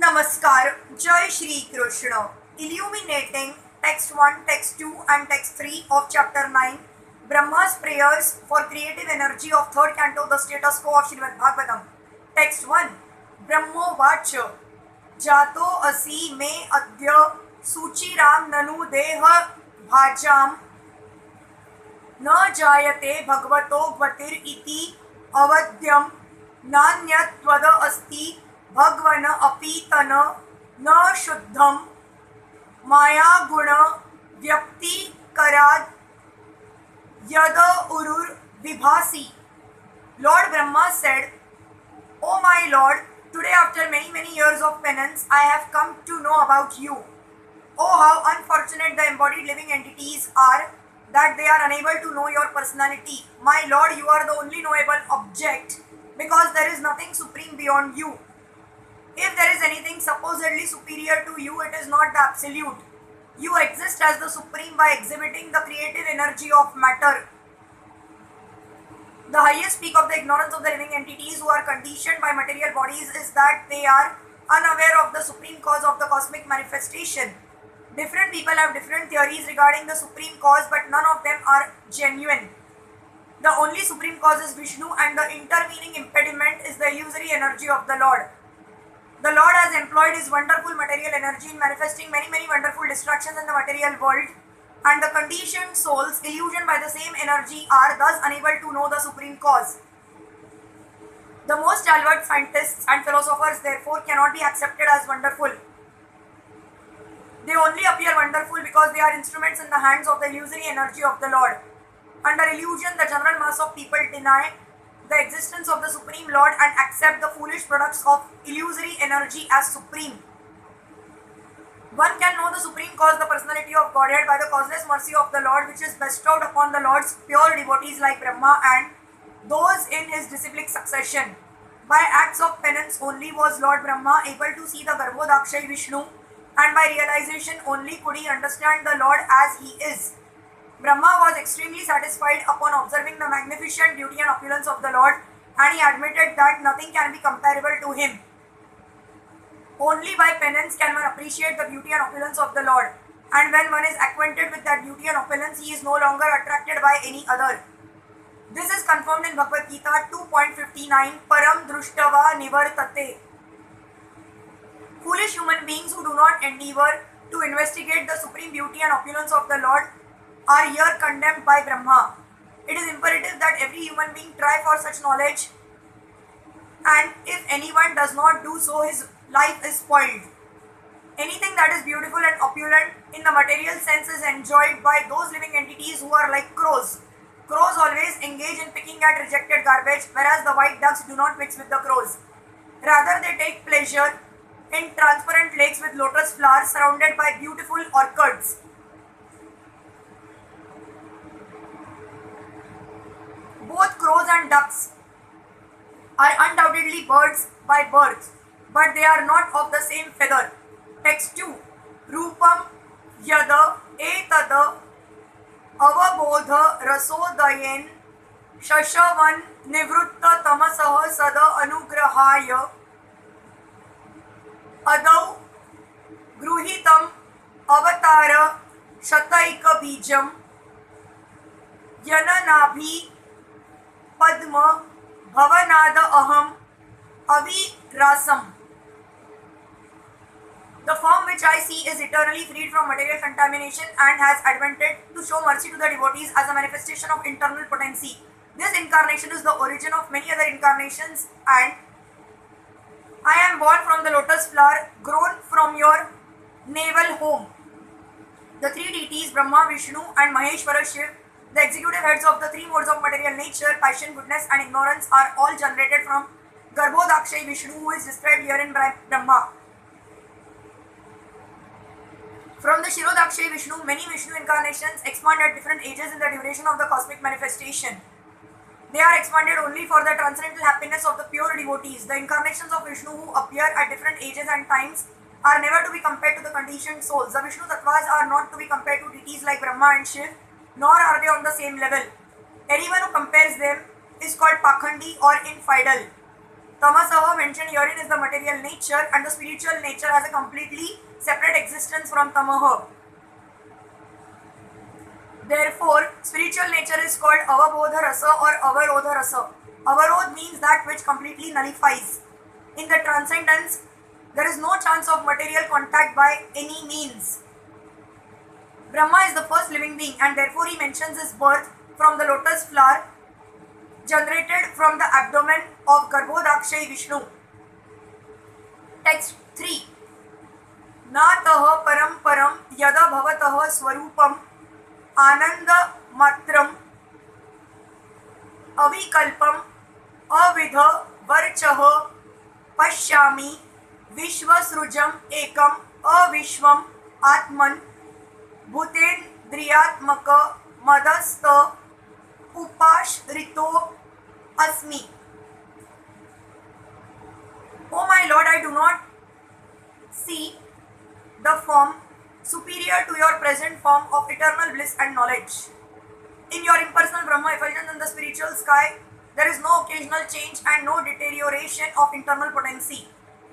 Namaskar, Jai Shri Krishna. Illuminating text 1, text 2 and text 3 of chapter 9, Brahma's prayers for creative energy of third canto, the status quo of Srimad Bhagavatam. Text 1, Brahmo Vacha, Jato Asi Me Adya Suchiram Nanu Deha Bhajam Na Jayate Bhagavato Gvatir Iti Avadyam Nanyat Tvada Asti Bhagvana Apitana Na Shuddham Maya Guna Vyakti Karad Yada Urur Vibhasi. Lord Brahma said, O my Lord, today after many years of penance, I have come to know about you. Oh, how unfortunate the embodied living entities are that they are unable to know your personality. My Lord, you are the only knowable object because there is nothing supreme beyond you. If there is anything supposedly superior to you, it is not the absolute. You exist as the supreme by exhibiting the creative energy of matter. The highest peak of the ignorance of the living entities who are conditioned by material bodies is that they are unaware of the supreme cause of the cosmic manifestation. Different people have different theories regarding the supreme cause, but none of them are genuine. The only supreme cause is Vishnu, and the intervening impediment is the illusory energy of the Lord. The Lord has employed his wonderful material energy in manifesting many wonderful distractions in the material world, and the conditioned souls, illusioned by the same energy, are thus unable to know the supreme cause. The most stalwart scientists and philosophers therefore cannot be accepted as wonderful. They only appear wonderful because they are instruments in the hands of the illusory energy of the Lord. Under illusion, the general mass of people deny the existence of the Supreme Lord and accept the foolish products of illusory energy as supreme. One can know the supreme cause, the personality of Godhead, by the causeless mercy of the Lord, which is bestowed upon the Lord's pure devotees like Brahma and those in his disciplic succession. By acts of penance only was Lord Brahma able to see the Garbhodakshay Vishnu, and by realization only could he understand the Lord as he is. Brahma was extremely satisfied upon observing the magnificent beauty and opulence of the Lord, and he admitted that nothing can be comparable to him. Only by penance can one appreciate the beauty and opulence of the Lord, and when one is acquainted with that beauty and opulence, he is no longer attracted by any other. This is confirmed in Bhagavad Gita 2.59, Param Drushtava Nivartate. Foolish human beings who do not endeavor to investigate the supreme beauty and opulence of the Lord are here condemned by Brahma. It is imperative that every human being try for such knowledge, and if anyone does not do so, his life is spoiled. Anything that is beautiful and opulent in the material sense is enjoyed by those living entities who are like crows. Crows always engage in picking at rejected garbage, whereas the white ducks do not mix with the crows. Rather, they take pleasure in transparent lakes with lotus flowers surrounded by beautiful orchids. Both crows and ducks are undoubtedly birds by birth, but they are not of the same feather. Text 2. Rupam yada etada avabodha rasodayen shashavan nivrutta tamasaha sada anugrahaya adau gruhitam avatara shataika bijam yananabhi Padma Bhavanada Aham Avirasam. The form which I see is eternally freed from material contamination and has advented to show mercy to the devotees as a manifestation of internal potency. This incarnation is the origin of many other incarnations, and I am born from the lotus flower grown from your navel home. The three deities Brahma, Vishnu and Maheshwara Shiv, the executive heads of the three modes of material nature, passion, goodness and ignorance, are all generated from Garbhodakshay Vishnu, who is described here in Brahma. From the Shirodakshay Vishnu, many Vishnu incarnations expand at different ages in the duration of the cosmic manifestation. They are expanded only for the transcendental happiness of the pure devotees. The incarnations of Vishnu who appear at different ages and times are never to be compared to the conditioned souls. The Vishnu Tattvas are not to be compared to deities like Brahma and Shiv, nor are they on the same level. Anyone who compares them is called Pakhandi or infidel. Tamasaha mentioned herein is the material nature, and the spiritual nature has a completely separate existence from Tamaha. Therefore, spiritual nature is called Avabodha Rasa or Avarodha Rasa. Avarod means that which completely nullifies. In the transcendence, there is no chance of material contact by any means. Brahma is the first living being, and therefore he mentions his birth from the lotus flower generated from the abdomen of Garbhodakshay Vishnu. Text 3. Nataha param param yada bhavataha swarupam ananda matram avikalpam avidha varchaha pashyami vishvasrujam ekam avishvam atman bhutendriyatmaka madasta upashrito asmi. O my Lord, I do not see the form superior to your present form of eternal bliss and knowledge. In your impersonal Brahma effulgence in the spiritual sky, there is no occasional change and no deterioration of internal potency.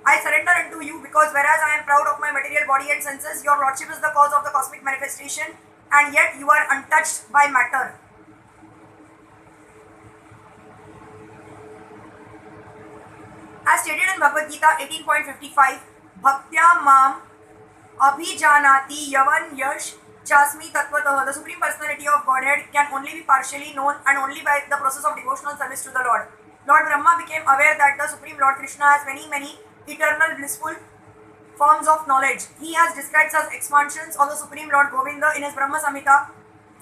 I surrender unto you because whereas I am proud of my material body and senses, your Lordship is the cause of the cosmic manifestation, and yet you are untouched by matter. As stated in Bhagavad Gita 18.55, Bhaktya Mam Abhijanati Yavan Yash Chasmi Tattvataha. The Supreme Personality of Godhead can only be partially known and only by the process of devotional service to the Lord. Lord Brahma became aware that the Supreme Lord Krishna has many eternal blissful forms of knowledge. He has described such expansions of the Supreme Lord Govinda in his Brahma Samhita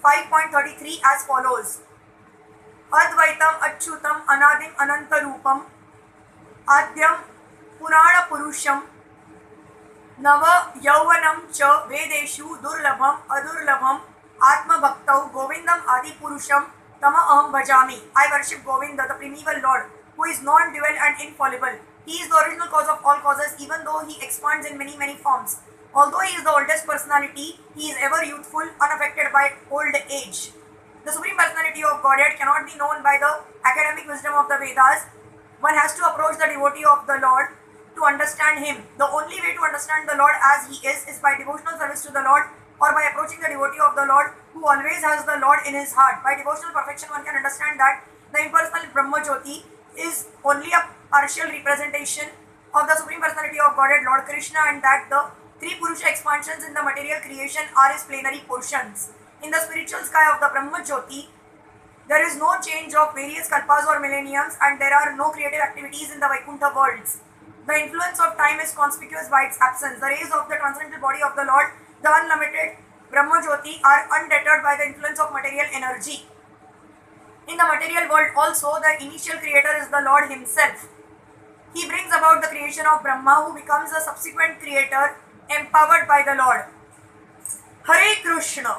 5.33 as follows. Advaitam Achyutam Anadim Anantarupam Adyam Purana Purusham Nava Yauvanam Cha Vedeshu Durlabham Adurlabham Atma Bhaktau Govindam Adi Purusham Tama Aham Bhajami. I worship Govinda, the primeval Lord, who is non-dual and infallible. He is the original cause of all causes, even though he expands in many forms. Although he is the oldest personality, he is ever youthful, unaffected by old age. The Supreme Personality of Godhead cannot be known by the academic wisdom of the Vedas. One has to approach the devotee of the Lord to understand him. The only way to understand the Lord as he is by devotional service to the Lord, or by approaching the devotee of the Lord who always has the Lord in his heart. By devotional perfection, one can understand that the impersonal Brahma Jyoti is only a partial representation of the Supreme Personality of Godhead, Lord Krishna, and that the three Purusha expansions in the material creation are his plenary portions. In the spiritual sky of the Brahma Jyoti, there is no change of various kalpas or millenniums, and there are no creative activities in the Vaikuntha worlds. The influence of time is conspicuous by its absence. The rays of the transcendental body of the Lord, the unlimited Brahma Jyoti, are undeterred by the influence of material energy. In the material world also, the initial creator is the Lord himself. He brings about the creation of Brahma, who becomes a subsequent creator empowered by the Lord. Hare Krishna.